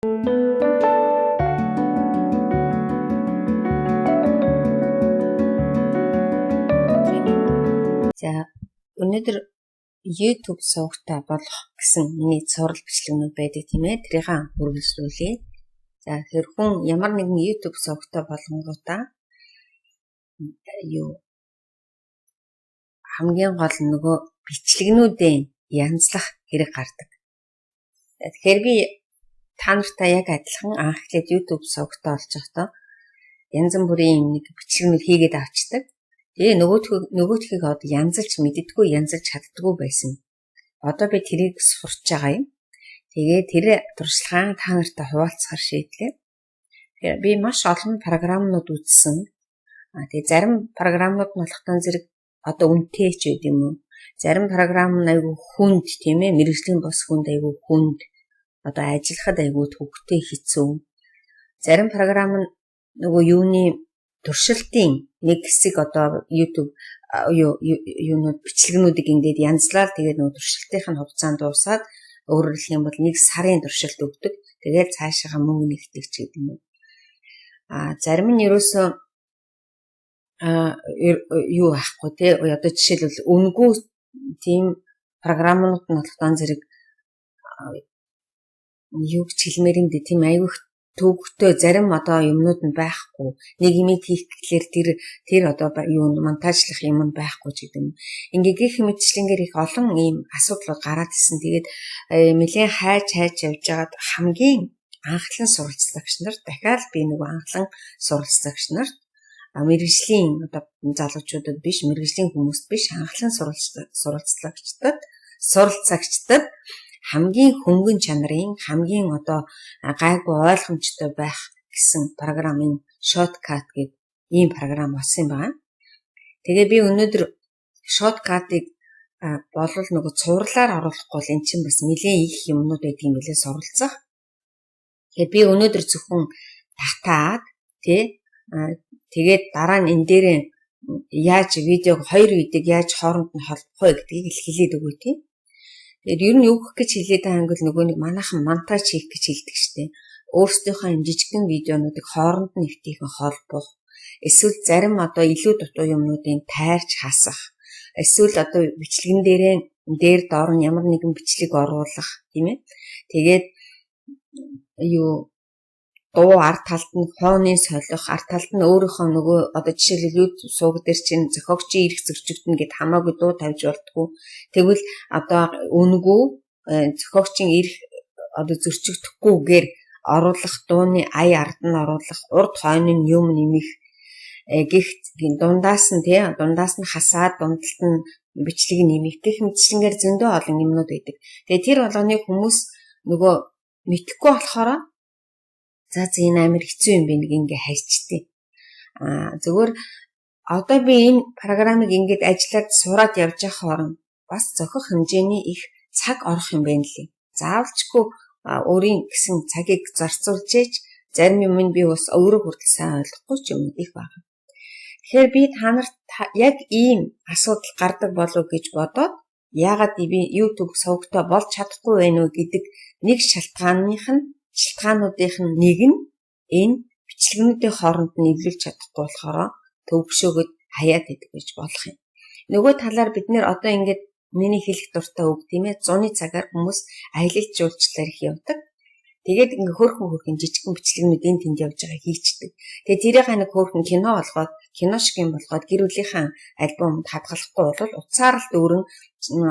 За өнөөдөр YouTube сувгатаа болох гэсэн миний цуврал бичлэгнүүд байдаг тийм ээ. Тэрийг үргэлжлүүлье. За тэр хүн ямар нэгэн YouTube сувгатаа болгонгуудаа хамгийн гол нөгөө бичлэгнүүдээ янзлах хэрэг гардаг. Тэгэхээр би та нартай яг адилхан анх ихэд YouTube сувгатаа олж байхдаа янз бүрийн нэг бичлэгнүүд хийгээд авчдаг. Тэгээ нөгөөдхийг одоо янзалж мэддэггүй, янзалж чаддаггүй байсан. Одоо би тэрийг сурч байгаа юм. Тэгээ тэр туршлагаа та нартай хуваалцахаар шийдлээ. Тэгэхээр би маш олон програмнууд үзсэн. Тэгээ зарим програмнууд болохтон зэрэг одоо үнэтэй ч байд юм уу. Зарим програм нь айгүй хүнд тийм ээ, мэргэжлийн бос хүнд айгүй хүнд. Одоо ажиллахад айгүй төвөгтэй хэцүү. Зарим програм нь нөгөө юуны туршилтын нэг хэсэг одоо YouTube юунууд бичлэгнүүдийг ингээд янзлаад тэгээд нөгөө туршилтын хугацаанд дуусаад өөрөөр хэлэх юм бол 1 сарын туршилт өгдөг. Тэгээд цаашаа мөнгө нэгтгэж гэдэг юм. Зарим нь ерөөсөө юу ахгүй тий одоо жишээлбэл үнгүй тийм програмнууд нь болохтан зэрэг юу гэж хэлмээр юм дээ тийм айгүй төвөгтэй зарим одоо юмнууд нь байхгүй. Нэг юм хийх гэхлээр тэр одоо юу монтажлах юм нь байхгүй ч гэдэг юм. Ингээ гэх мэтчлэнгээр их олон ийм асуудлууд гараад ирсэн. Тэгээд нэлээд хайж явж байгаад хамгийн анхлан суралцлагч нар дахиад би нөгөө анхлан суралцлагч нарт мэргэжлийн одоо залуучуудад биш, мэргэжлийн хүмүүст биш, анхлан суралцлагчдад хамгийн хөнгөн чанарын хамгийн одоо гайгүй ойлгомжтой байх гэсэн програмын shortcut гэдэг ийм програм болсон байна. Тэгээ би өнөөдөр shortcut-ыг болов нөгөө цувралаар оруулахгүй л эн чинь бас нэлээд их юмнууд байдаг юм билээ суралцах. Тэгээ би өнөөдөр зөвхөн татаад тэгээд дараа нь энэ дээр яаж видеог хоёр видеог яаж хооронд нь холбох вэ гэдгийг хэлээд өгөө тийм. Тэгээд ер нь юу гэх гэж хэлээд байгаа англ нөгөө нэг манайхан монтаж хийх гэж хэлдэг штеп. Өөрсдийнхөө энэ жижигхэн видеонуудыг хооронд нь нэвтийхэн холбох. Эсвэл зарим одоо илүү дутуу юмнуудыг тайрч хасах. Эсвэл одоо бичлэгэн дээр доор нь ямар нэгэн бичлэг оруулах тийм ээ. Тэгээд дуу ард талд нь фоны солих, ард талд нь өөрийнхөө нөгөө одоо жишээлбэл YouTube сууг дээр чинь зохиогчийн эрх зөрчигдөн гэд хамаагүй дуу тавьж болтгоо. Тэгвэл одоо үнгүй зохиогчийн эрх одоо зөрчигдөхгүйгээр оруулах дууны ая ард нь оруулах, урд хойно нь юм нэмэх гихт дундаас нь хасаад дундалт нь бичлэг нэмэх гэх мэтчлэнгээр зөндөө олон юмнууд байдаг. Тэгээ тэр болгоны хүмүүс нөгөө мэдхгүй болохоор за энэ амар хэцүү юм би нэг ингээ хайчтыг. Зөвхөн одоо би энэ програмыг ингээд ажиллаад сураад явж байгаа хооронд бас зохих хэмжээний их цаг орох юм байна лээ. Заавалчгүй өөрийн гэсэн цагийг зарцуулж ээж зарим юм би бас өөрөө хүртэл сайн ойлгохгүй ч юм их байна. Тэгэхээр би та нарт яг ийм асуудал гардаг болов гэж бодоод яагаад би YouTube сувгатаа болж чадахгүй байна уу гэдэг нэг шалтгаануудынх нь нэг нь энэ бичлэгнүүдийн хооронд нь эвлүүлж чадахгүй болохоор төвөгшөөгд хаяад идэг гэж болох юм. Нөгөө талаар бид нэр одоо ингээд миний хэлэх дуртай үг тийм ээ 100-ны цагаар хүмүүс аялал жуулчлалаар их явдаг. Тэгээд ингээ хөөрхөн жижигхэн бичлэгнүүд энэ тэнд явж байгаа хийчдэг. Тэгээд тэрийг нэг хөөрхөн кино болгоод кино шиг юм болгоод гэр бүлийнхэн альбомд хадгалахгүй бол утсаар л дүүрэн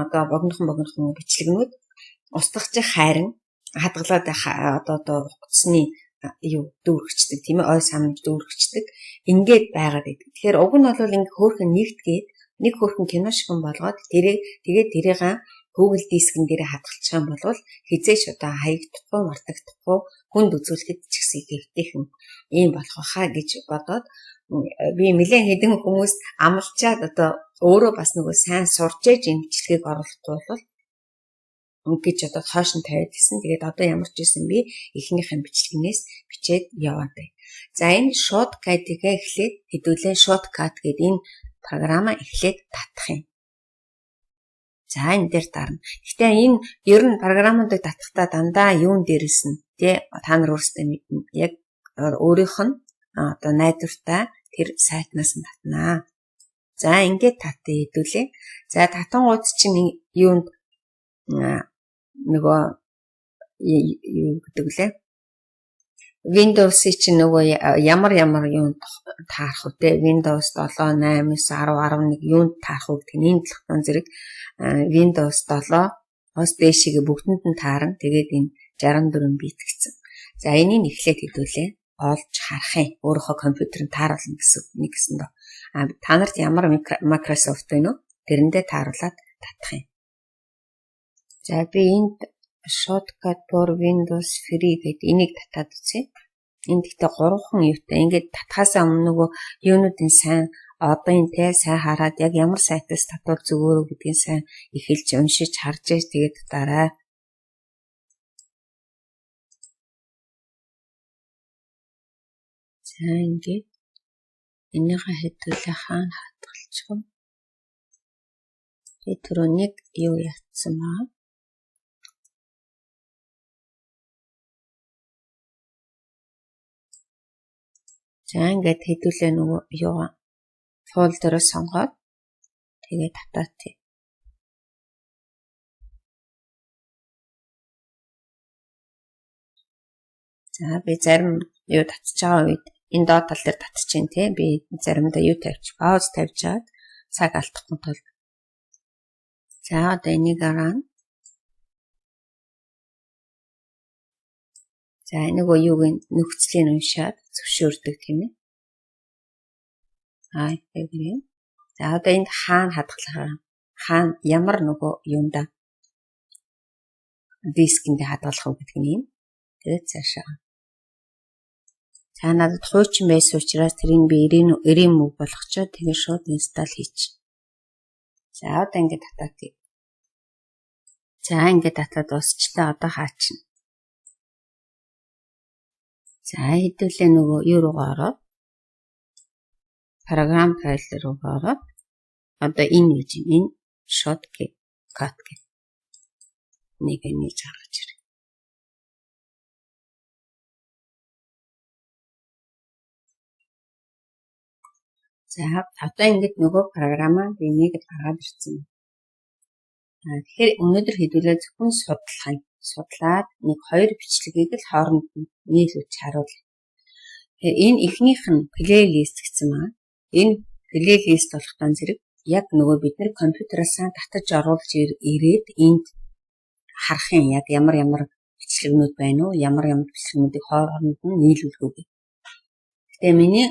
одоо богинохон бичлэгнүүд устгахчих хайран хадгалаад одоо утасны дүүргчдэг тийм ээ ой санамж дүүргчдэг ингээд байгаад байдаг. Тэгэхээр уг нь бол ингээ хөөрхөн нэгтгээд нэг хөөрхөн кино шиг болгоод тэрийг Google дискэн дээр хадгалчих юм бол хизээш одоо хаягдахгүй мартагдахгүй хүнд үзүүлэхэд ч гэсэн хэвтэйхэн ийм болох хаа гэж бодоод би нэлээд хэдэн хүмүүс амлчаад одоо өөрөө бас нөгөө сайн сурч ээж энэ бичлэгийг оруулахгүй бол гэж одоо хойш нь тавиад гисэн. Тэгээд одоо ямар ч байсан би эхнийхэн бичлэгнээс бичээд яваад бай. За энэ shortcut-ийг эхлээд хэдүүлээ shortcut гэдэг энэ програмаа эхлээд татах юм. За энэ дээр дарна. Гэтэ энэ ер нь програмуудыг татахтаа дандаа юун дээрээс нь та нар өөрсдөө мэднэ. Яг өөрийнх нь одоо найдвартай тэр сайтнаас нь татнаа. За ингээд татъя хэдүүлээ. За татангууд чинь юунд нөгөө юу гэдэг лээ. Windows-ий чинь нөгөө ямар юунд таарах вэ? Windows 7, 8, 9, 10, 11 юунд таарах вэ гэдэг нь энэ телефон зэрэг Windows 7-оос дээшигээ бүгдэнд нь таарна. Тэгээд энэ 64 бит гэсэн. За энийг эхлээд хэдүүлээ. Олж харах юм. Өөрийнхөө компьютерыг тааруулна гэсэн нэг гэсэн доо. Та нарт ямар Microsoft вэ нөө? Тэрэндээ тааруулаад татах юм. За би энд shortcut for Windows Free гэдэг энийг татаад үзье. Энд гэхдээ 3хан юутай. Ингээд татхаасаа өмнө нөгөө юунуудын сайн одоо энэ сайн хараад яг ямар сайтаас татвал зүгээр гэдгийг сайн эхэлж уншиж харж ээж тэгээд дараа. За ингээд энийгээ хэдүүлээ хаана хатгалчих вэ? Тэр нэг юу ятсан маа? За ингээд хэдүүлээ нөгөө юу фолдероо сонгоод тэгээд татаатъя. За би зарим юу татчих байгаа үед энэ доод тал дээр татчих чинь тий би заримдаа юу тавьчих пауз тавьчаад цаг алдахгүй тул. За одоо энийг араа. За нөгөө юуг нөхцөлийг уншаад зөвшөөрдөг тийм ээ. Тэгээд за одоо энд хаана хадгалах хаана ямар нөгөө юунда дискэнд хадгалах вэ гэдэг нь юм. Тэгээд цаашаа. За надад хуучин байсан учраас тэрийг би 90 мөг болгочоод тэгээ шууд инсталл хийчих. За одоо ингээд татаатъя. За ингээд татаад дуусчлаа одоо хаачна. За хэдүүлээ нөгөө юу руугаа ороод програм файл руугаа ороод одоо энэ гэж энэ shortcut гэх нэг гаргаж ирээ. За одоо ингэж нөгөө програмаа би нэг гаргаад ирсэн. Тэгэхээр өнөөдөр хэдүүлээ зөвхөн судлах юм. Судлаад нэг хоёр бичлэгийг л хооронд нь нийлүүлж харуулъя. Тэгэхээр энэ эхнийх нь плейлист гэсэн маа. Энэ плейлист болохтан зэрэг яг нөгөө бид нар компьютераас татаж оруулж ирээд энд харах юм яг ямар бичлэгнүүд байна уу? Ямар бичлэгнүүдийг хооронд нь нийлүүлэх үү. Гэтэ миний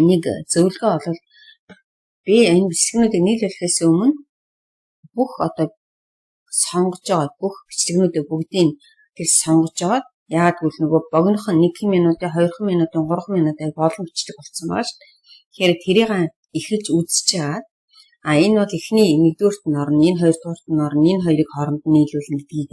нэг зөвлөгөө бол би энэ бичлэгнүүдийг нийлүүлэхээс өмнө бүх одоо сонгож байгаа бүх бичлэгнүүдийг бүгдийг тэр сонгож аваад яг үл нөгөө богинохон 1 минутын 2 минутын 3 минутын болон бичлэг болсон байгаа шүү дээ. Тэгэхээр тэрийг эхэлж үзэж чаад энэ бол эхний 1-р нь орно, энэ 2-р нь орно, энэ хоёрыг хооронд нь нийлүүлнэ гэдгийг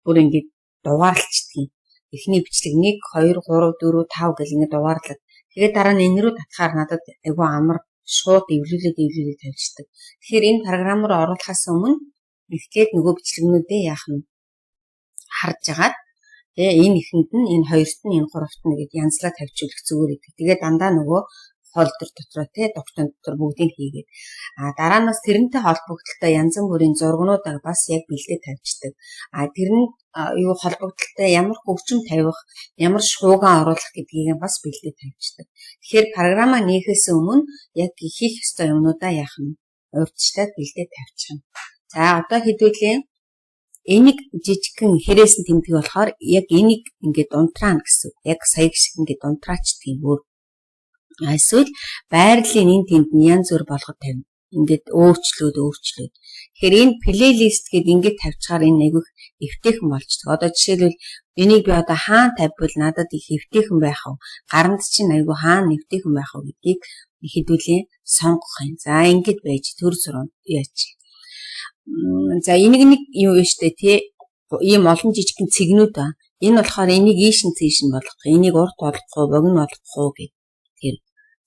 бүр ингэж дугаарлалцдаг. Эхний бичлэг 1 2 3 4 5 гэл ингэ дугаарлаад тэгээд дараа нь энэ рүү татахаар надад айгүй амар шууд эвлүүлээд тавьчихдаг. Тэгэхээр энэ програм руу оруулахаас өмнө эхлээд нөгөө бичлэгнүүдээ яах нь харж агаад энэ ихэнд нь энэ хоёрт нь энэ гуравт нь гэж янзлаа тавьчихвал зүгээр гэдэг. Тэгээд дандаа нөгөө фолдер дотроо документ дотор бүгдийг хийгээд дараанаас тэрнтэй холбогдолтой янз бүрийн зургнуудаа бас яг бэлдээ тавьчихдаг. Тэр нь юу холбогдолтой ямар хөгжим тавих, ямар шууган оруулах гэдгийг бас бэлдээ тавьчихдаг. Тэгэхээр програмаа нээхээс өмнө яг хийх ёстой юмнуудаа яах нь урьдчилаад бэлдээ тавьчих юм. За одоо хэдүүлээ энийг жижигхэн хэрэгс нь тэмдэг болохоор яг энийг ингээд унтраана гэсэн. Яг сая шиг ингээд унтраачдаг юм өөр. Эсвэл байрлалын энэ тэнд янз бүр болгоод тавина. Ингээд өөрчлөөд. Тэгэхээр энэ плейлист гэдээ ингээд тавьчихаар энэ айгүйх эвтэйхэн болчихдог. Одоо жишээлбэл энийг би одоо хаана тавьбал надад их эвтэйхэн байх вэ? Гаранд чинь айгүй хаана эвтэйхэн байх вэ гэдгийг хэдүүлээ сонгох юм. За ингээд байж төр зураг яач. За энийг нэг юу вэ штэ тий ийм олон жижигхэн цэгнүүд ба. Энэ болохоор энийг ийшин цэешин болгох. Энийг урт болгохгүй, богино болгохгүй гэх. Тэр.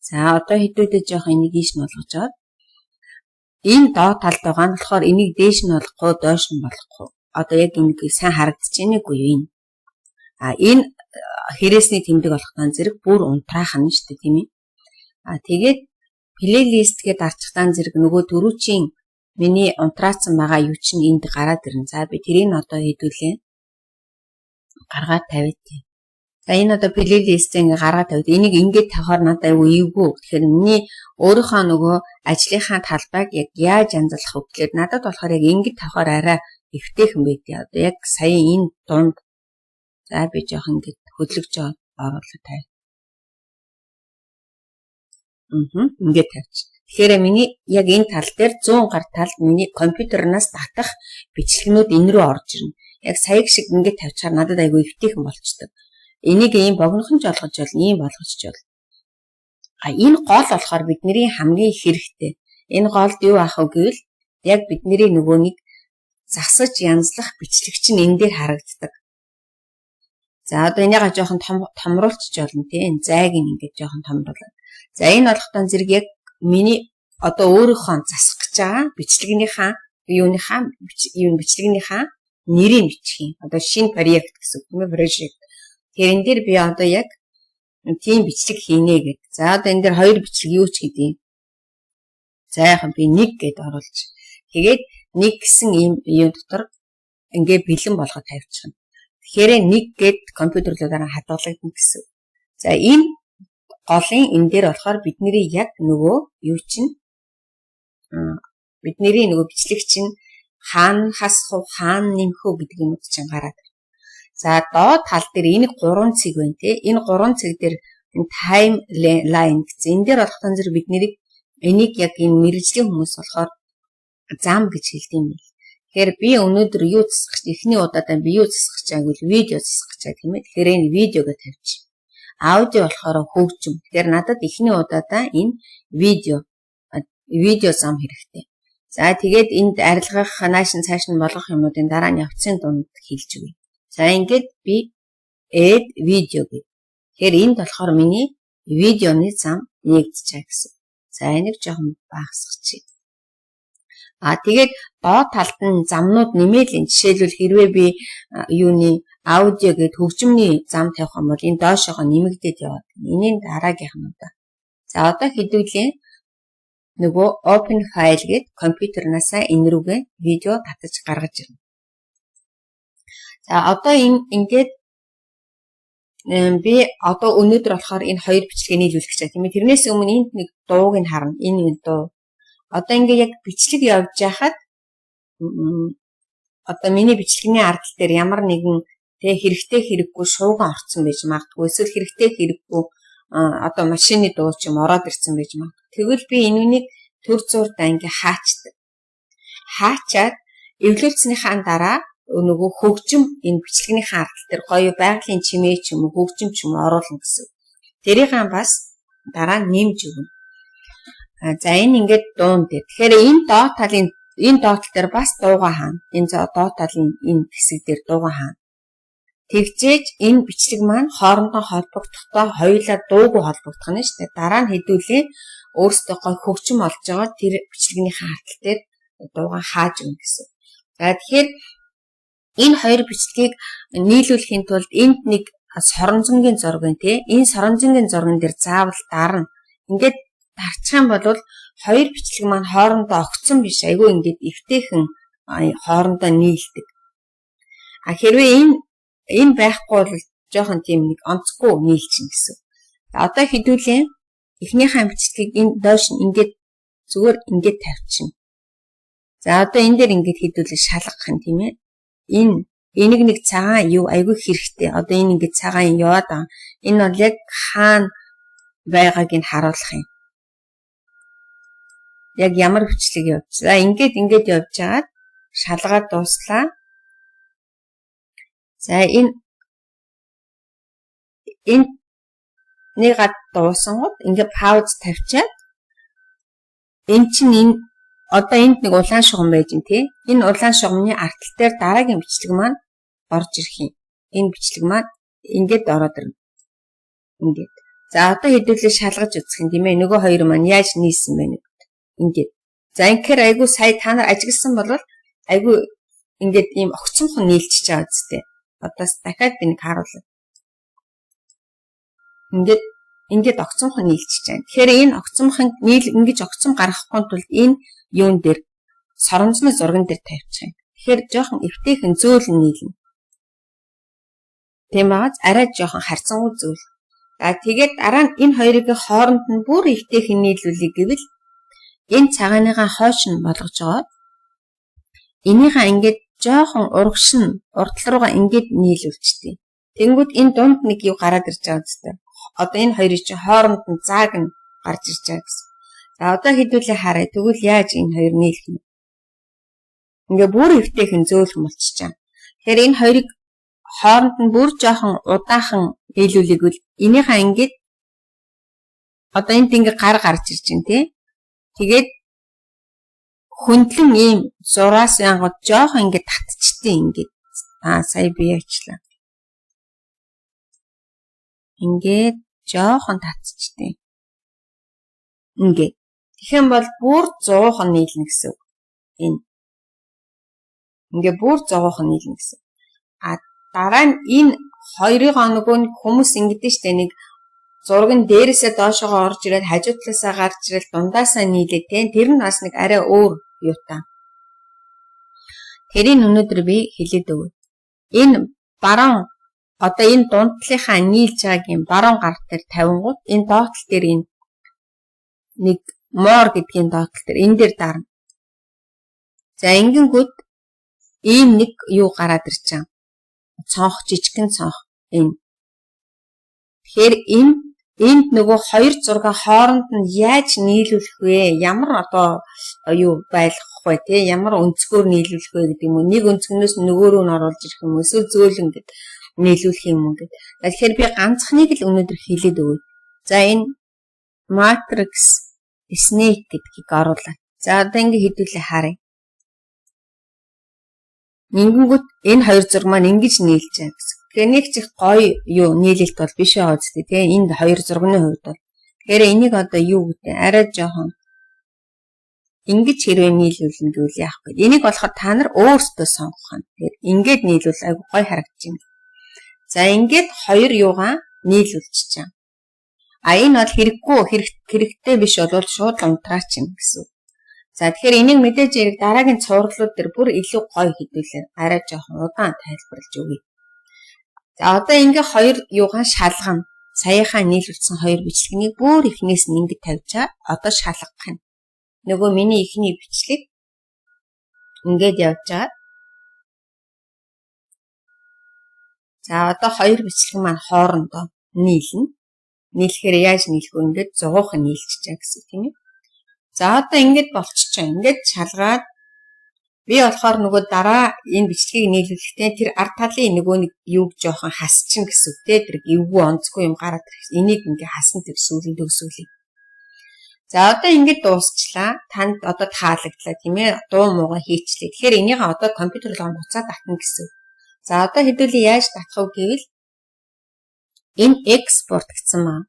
За одоо хэдүүлээ жоох энийг ийш нь болгож аваад энэ доод талд байгаа нь болохоор энийг дээш нь болохгүй, доош нь болохгүй. Одоо яг энэ сайн харагдаж байна уу энэ? Энэ хэрэгсний тэмдэг болох тань зэрэг бүр унтраах нь шүү дээ, тийм ээ. Тэгээд плейлист гэдээ дарчих тань зэрэг нөгөө дөрүүчийн миний унтраацсан байгаа юу чинь энд гараад ирнэ. За би тэрийг одоо хэдүүлээ. Гаргаад тавиад. За энэ одоо плейлист ингээ гаргаад тавиад энийг ингээд тавихаар надад аюу эвгүй. Тэгэхээр миний өөрийнхөө нөгөө ажлынхаа талбайг яг яаж янзлах вэ гэхээр надад болохоор яг ингээд тавихаар арай эвтэйхэн байдیں۔ Одоо яг сая энэ дунд за би жоох ингээд хөдлөж оруулаад тавь. Ингээд тавьчих. Тэгэхээр миний яг энэ тал дээр 100 гар талд миний компьютернаас татах бичлэгнүүд энэ рүү орж ирнэ. Яг саяг шиг ингээд тавьчихаар надад аюу эвтэйхэн болчдөг. Энийг ийм богинохонч олгож бол ийм болгоч бол. Энэ гол болохоор бидний хамгийн хэрэгтэй. Энэ голд юу ах вэ гэвэл яг бидний нөгөө нэг засаж янзлах бичлэг чинь энэ дээр харагддаг. За одоо энийгээ жоохон томруулчих болно тийм. Зайг ингээд жоохон томруулаад. За энэ болгохтон зэрэг яг миний одоо өөрийнхөө засах гэж байгаа бичлэгнийхаа бичлэгнийхаа нэрийг бичих юм. Одоо шинэ проект гэсэн үг юм проект. Тэгэхээр энэ дээр би одоо яг тийм бичлэг хийнэ гэдэг. За одоо энэ дээр хоёр бичлэг юу ч гэдэг. За яхан би нэг гэд оруулж. Тэгээд нэг гэсэн ийм дотор ингээ бэлэн болгоод тавьчихна. Тэгэхээр нэг гэд компьютерлуудаараа хадгалагдана гэсэн. За энэ голын энэ дээр болохоор бидний яг нөгөө юу чинь бидний нөгөө бичлэг чинь хаана хасах уу, хаана нэмэх үү гэдэг юмуд чинь гараад. За доод тал дээр энэ 3 цэг байна те. Энэ 3 цэг дээр таймлайн гэсэн. Энэ дээр болохын зэрэг бидний энийг яг энэ мэрэгжлийн хүмүүс болохоор зам гэж хэлдэг юм байна. Тэгэхээр би өнөөдөр юу засах гэж эхний удаадаа би юу засах гэж байгаа гэвэл видео засах гэж байгаа тийм ээ. Тэгэхээр энэ видеогоо тавьчих. Аудио болохоор хөгжим. Тэгэхээр надад эхний удаадаа энэ видео зам хэрэгтэй. За тэгээд энд арилгах, нааш нь цааш нь болгох юмнуудын дараа нь явцын дунд хэлж өгье. За ингээд би add video гэх. Тэгэхээр энд болохоор миний видеоны зам нэгдэжээ гэсэн. За энийг жоохон багасгачих. Тэгээд доод талд нь замнууд нэмээлийн жишээлбэл хэрвээ би юуны аудио гэдэг хөгжмөний зам тавих юм бол энэ доошоогоо нэмэгдээд яваад. Энийн дараагийнх нь удаа. За одоо хэдүүлээ нөгөө open file гээд компьютернаасаа энэ рүүгээ видео татаж гаргаж ирнэ. За одоо ингээд би одоо өнөөдөр болохоор энэ хоёр бичлэгийг нийлүүлэх гэж байна тийм ээ. Тэрнээс өмнө энд нэг дууг нь харна. Энэ дуу. Одоо ингээд яг бичлэг явж байхад одоо миний бичлэгний ардтал дээр ямар нэгэн хэрэгтэй хэрэггүй шууган орцсон байж магадгүй. Эсвэл хэрэгтэй хэрэггүй одоо машины дуу ч юм ороод ирсэн байж магадгүй. Тэгвэл би энэнийг төр зурдаа ингээд хаачдаг. Хаачаад эвлүүлснийхаа дараа нөгөө хөгжим энэ бичлэгнийхээ ардтал дээр гоё байгалийн чимээ ч юм уу хөгжим ч юм оруулна гэсэн. Тэрийнхээ бас дараа нэмж өгнө. За энэ ингээд дуун дээр. Тэгэхээр энэ доод талын энэ доод тал дээр бас дууга хаана. Энэ доод талын энэ хэсэг дээр дууга хаана. Тэгжээж энэ бичлэг маань хоорондоо холбогдохдоо хоёулаа дуугүй холбогдох нь шүү дээ. Дараа нь хэдүүлээ өөрсдөө гой хөгжим олж байгаа тэр бичлэгнийхээ ардтал дээр дууга хааж өгнө гэсэн. За тэгэхээр энэ хоёр бичлэгийг нийлүүлэхийн тулд энд нэг соронзонгийн зураг байна те. Энэ соронзонгийн зурган дээр заавал дарна. Ингээд дарчих юм бол хоёр бичлэг маань хоорондоо огцсон биш. Айгүй ингээд эвтэйхэн хоорондоо нийлдэг. Хэрвээ энэ байхгүй бол жоохон тийм нэг онцгүй нийлчин гэсэн. Одоо хэдүүлээ эхнийхээ бичлэгийг энэ доош нь ингээд зүгээр ингээд тавьчихна. За одоо энэ дээр ингээд хэдүүлээ шалгах юм тийм ээ. Энийг нэг цагаан юу айгүй хэрэгтэй. Одоо энэ ингээд цагаан яваад байгаа. Энэ бол яг хаана байгааг нь харуулах юм. Яг ямар бичлэг явж. За ингээд явж байгаад шалгаад дууслаа. За энэ нэг гад дуусангууд ингээд пауз тавьчаад эн чинь энэ одоо энд нэг улаан шугам байж гэн тий. Энэ улаан шугамны ардтал дээр дараагийн бичлэг маань орж ирэх юм. Энэ бичлэг маань ингээд ороод ирнэ. Ингээд. За одоо хэдүүлээ шалгаж үзэх юм тийм ээ. Нөгөө хоёр маань яаж нийлсэн бэ? Ингээд. За инхээр айгу сая та нар ажигласан бол айгу ингээд ийм огцомхон нийлчихэж байгаа үстэй. Одоо дахиад би нэг харуулъя. Ингээд огцомхон нийлчихэж байна. Тэгэхээр энэ огцомхон ингэж огцом гаргахгүй тулд энэ юун дээр соромжны зурган дээр тавьчих юм. Тэгэхээр жоохон эвтэйхэн зөөлөн нийлнэ. Тийм бааз арай жоохон харьцангуй зөөл. За тэгээд дараа нь энэ хоёрын хооронд нь бүр эвтэйхэн нийлүүлэх гэвэл энэ цагааныгаа хойш нь болгож байгаа. Энийхээ ингээд жоохон урагшин урдтал руугаа ингээд нийлүүлчихтий. Тэнгүүд энэ дунд нэг юу гараад ирж байгаа үстэй. Одоо энэ хоёрын чинь хооронд нь зааг нь гарч ирж байгаа гэсэн. За одоо хэдүүлээ харъя. Тэгвэл яаж энэ хоёр нийлэх юм? Ингээ бүр эвтэйхэн зөөлөн болчихжээ. Тэгэхээр энэ хоёрыг хооронд нь бүр жоохон удаахан нийлүүлэгвэл энийхээ ингээд одоо энд ингээ гар гарч ирж байна тий. Тэгээд хөндлөн ийм зураас янгууд жоохон ингээ татчихдээ ингээд сая би яачлаа. Ингээд жоохон татчихдээ. Ингээд. Тэгэх юм бол бүр 100хан нийлнэ гэсэн. Энэ. Ингээ бүр 100хан нийлнэ гэсэн. Дараа нь энэ хоёрын нөгөө хүмүүс ингэдэж штэ нэг зураг нь дээрээсээ доошогоо орж ирээд хажуу талаасаа гарч ирэл дундаасаа нийлээ тий. Тэр нь бас нэг арай өөр юутай. Тэрийг өнөөдөр би хэлээд өгье. Энэ баруун одоо энэ дундлынхаа нийлж байгаагийн баруун гар дээр 50 гут энэ доотлол дээр энэ нэг моор гэдгийн доотлол дээр энэ дээр дарна. За ингэнгүүт ийм нэг юу гараад ирж байгаа. Цонх жижигхэн цонх энэ. Тэгэхээр энд нөгөө хоёр зураг хооронд нь яаж нийлүүлэх вэ? Ямар одоо юу байлгах вэ те? Ямар өнцгөр нийлүүлэх вэ гэдэг юм уу? Нэг өнцгнөөс нөгөө рүү нь оруулж ирэх юм уу? Эсвэл зөөлөн гэд нийлүүлэх юм уу гэд. Тэгэхээр би ганцхныг л өнөөдөр хэлээд өгье. За энэ matrix snake гэдгийг оруулаа. За одоо ингэ хэдүүлээ харъя. Ингэнгүүт энэ хоёр зураг маань ингэж нийлж байгаа гэсэн. Тэгэхээр нэг чих гоё юу нийлэлт бол биш байгаа үстэй тий. Энд хоёр зурганы хувьд бол. Тэгэхээр энийг одоо юу гэдэг арай жоохон ингэж хэрвээ нийлүүлнэ гэвэл яах вэ? Энийг болохоор та нар өөрсдөө сонгох юм. Тэгэхээр ингэж нийлүүл айгу гоё харагдаж байна. За ингээд хоёр юугаа нийлүүлчихэж байгаа. Энэ бол хэрэгтэй биш бол шууд унтраач юм гэсэн. За тэгэхээр энийг мэдээж яриг дараагийн цувралууд дээр бүр илүү гоё хэдүүлээ. Арай жоохон удаан тайлбарлаж өгье. За одоо ингээ хоёр юугаа шалгана. Саяхаа нийлүүлсэн хоёр бичлэгийг бүр ихнээс нь ингэ тавьчаа. Одоо шалгах юм. Нөгөө миний ихний бичлэг ингээд явж байгаа. За одоо хоёр бичлэг маань хоорондоо нийлнэ. Нийлэхээр яаж нийлэх вэ? Ингээд 100хан нийлчихэж гэсэн тийм ээ. За одоо ингэж болчихоо. Ингэж шалгаад би болохоор нөгөө дараа энэ бичлэгийг нийлүүлэхдээ тэр ард талын нөгөө нэг юуг жоохон хасчин гэсэн үү те. Тэр эвгүй онцгүй юм гараад ирэх. Энийг ингээ хасна тэр сүүлийн төгсгөлийг. За одоо ингэж дуусчлаа. Танд одоо таалагдлаа тийм ээ. Дуу муугаа хийчлээ. Тэгэхээр энийгээ одоо компьютер руу буцаад татна гэсэн. За одоо хэдүүлээ яаж татах вэ гэвэл энэ экспорт гэсэн маа.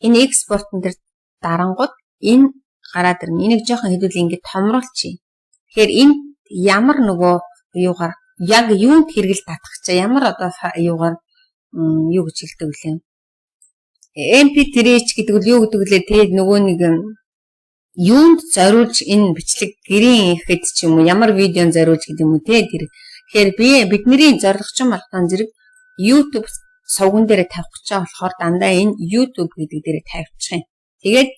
Энэ экспортн дээр дарангууд энэ гараад ирнэ. Энийг жоохон хэдүүлээ ингэ томруулчих. Тэгэхээр энэ ямар нөгөө юугаар яг юунд хэрэгэл татах чаа ямар одоо юугаар юу гэж хэлдэг вүлээ. MP3 гэдэг нь юу гэдэг лээ те нөгөө нэг юунд зориулж энэ бичлэг гэрийн ихэд ч юм уу ямар видеон зориулж гэдэг юм уу те тэр. Тэгэхээр бидний зорилгочин болгон зэрэг YouTube сувган дээр тавих гэж байгаа болохоор дандаа энэ YouTube гэдэг дээр тавьчих юм. Тэгээд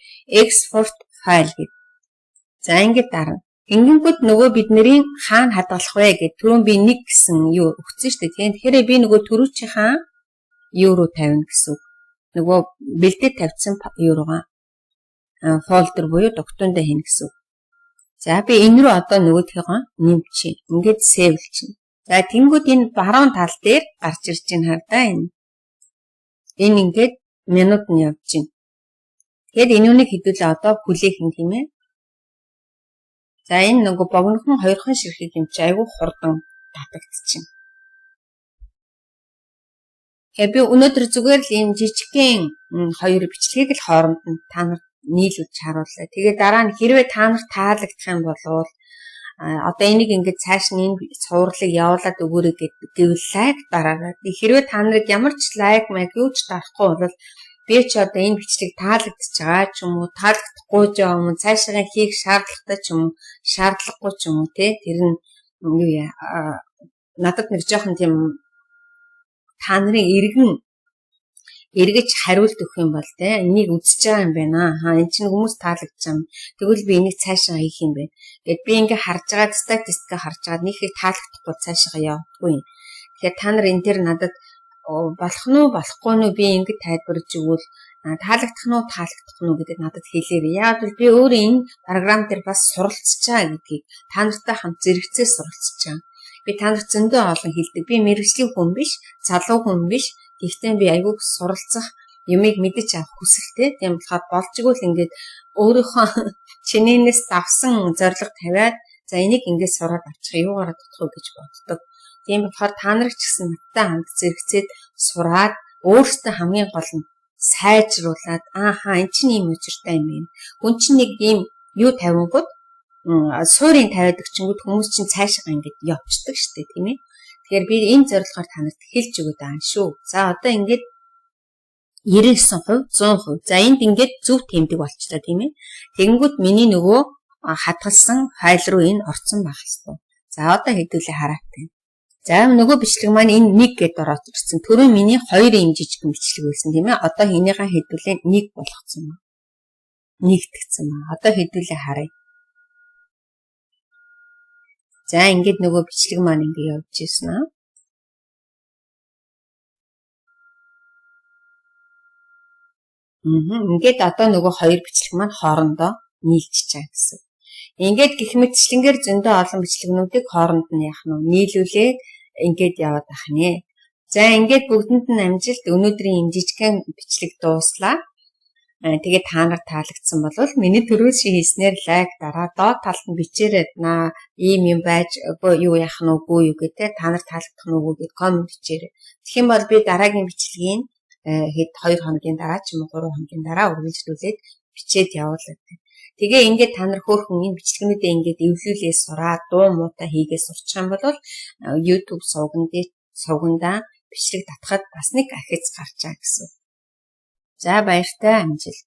export file гэдэг. За ингэж дарна. Ингэнгүүт нөгөө бидний хаана хадгалах вэ гэдэг түрүүн би нэг гэсэн юу өгсөн шүү дээ. Тэгэхээр би нөгөө түрүүчийнхаа юу руу тавина гэсэн. Нөгөө бэлдээ тавьсан юу руугаа фолдер буюу документаа хийнэ гэсэн. За би энэ рүү одоо нөгөөдхийгөө нэмчихье. Ингээд сейвлчихнэ. За тэнгууд энэ баруун тал дээр гарч ирж байна хардаа энэ. Энэ ингээд минут нь явж байна. Тэгэд энүүнийг хэдүүлээ одоо хүлээх юм тийм ээ. За энэ нөгөө богинохон хоёрхан ширхэг юм чи айгүй хурдан татагдчихна. Тэгэхээр би өнөөдөр зүгээр л ийм жижигхэн хоёр бичлэгийг л хооронд нь та нарт нийлүүлж харууллаа. Тэгээ дараа нь хэрвээ та нарт таалагдах юм бол одоо энийг ингээд цааш нь энэ цувралыг явуулаад өгөөрэй гэвэл лайк дараарай. Хэрвээ та нарыг ямар ч лайк маяг юу ч дарахгүй бол би ч одоо энэ бичлэг таалагдж байгаа ч юм уу, таалагдахгүй ч юм уу, цаашаа хийх шаардлагатай ч юм уу, шаардлагагүй ч юм уу те тэр нь юу надад нэг жоохон тийм та нарын эргэж хариулт өгөх юм бол те энийг үзэж байгаа юм байна. Энэ чинь хүмүүс таалагдж байгаа юм. Тэгвэл би энийг цаашаа хийх юм байна. Гэт би ингээ харж байгаа статистикаа харж байгаа нэг их таалагдахгүй цаашаа явахгүй юм. Тэгэхээр та нар энэ дээр надад болох нь болохгүй нь би ингэ тайлбарж өгвөл таалагдах нь таалагдах нь гэдэг надад хэлээрэй. Яг л би өөрөө энэ програм дээр бас суралцж байгаа гэдгийг та нартай хамт зэрэгцээ суралцж байгаа. Би та нарт зөндөө олон хэлдэг. Би мэргэжлийн хүн биш, залуу хүн биш. Гэхдээ би айгүй суралцах юмыг мэдэж авах хүсэлтэй. Тийм болохоор болж игэл ингээд өөрийнхөө чинээс давсан зорилго тавиад за энийг ингээд сураад авчих юугаараа тутах уу гэж боддог. Тийм болохоор та нар ч гэсэн надтай хамт зэрэгцээд сураад өөртөө хамгийн гол нь сайжруулад эн чинь ийм учиртай юм байна. Хүн чинь нэг ийм юу тавингууд суурийн тавиад өгчингүүд хүмүүс чинь цаашаа ингээд явцдаг шүү дээ тийм ээ. Тэгэхээр би энэ зорилгоор танарт хэлж өгöd байгаа шүү. За одоо ингээд 99%, 100%. За энд ингээд зөв тэмдэг болчлаа тийм ээ. Тэгэнгүүт миний нөгөө хадгалсан файл руу энэ орсон байх хэвээр. За одоо хэдүүлээ хараатай. За нөгөө бичлэг маань энэ 1 гэдээ ороод ирсэн. Төрөө миний 2 ийм жижиг бичлэг байсан тийм ээ. Одоо энийгээ хэдүүлээ 1 болгоцсон ба. Нэгтгэсэн ба. Одоо хэдүүлээ харъя. За ингээд нөгөө бичлэг маань ингээд явж ирсэн аа. Ингээд одоо нөгөө 2 бичлэг маань хоорондоо нийлчихэж байгаа гэсэн. Ингээд гэх мэтчлэнгээр зөндөө олон бичлэгнүүдийг хооронд нь яах нь нийлүүлээд ингээд яваад ах нэ. За ингээд бүгдэнд нь амжилт өнөөдрийн юм жижигхэн бичлэг дууслаа. Тэгээд та нарт таалагдсан бол миний түрүү хийснээр лайк дараа доод талд нь бичээрэй. Ийм юм байж юу яах нь үгүй юу гэдэг та нарт таалагдах нь үгүй гэж коммент бичээрэй. Тэгэх юм бол би дараагийн бичлэгийг хэд 2 хоногийн дараа ч юм уу 3 хоногийн дараа үргэлжлүүлээд бичээд явуулдаг. Тэгээ ингээд та нар хөөрхөн энэ бичлэгнүүдээ ингээд эвлүүлээ сураад дуу муутай хийгээ сурчих юм бол YouTube сувгандаа бичлэг татхад бас нэг ахиц гарчаа гэсэн. За баяртай амжилт.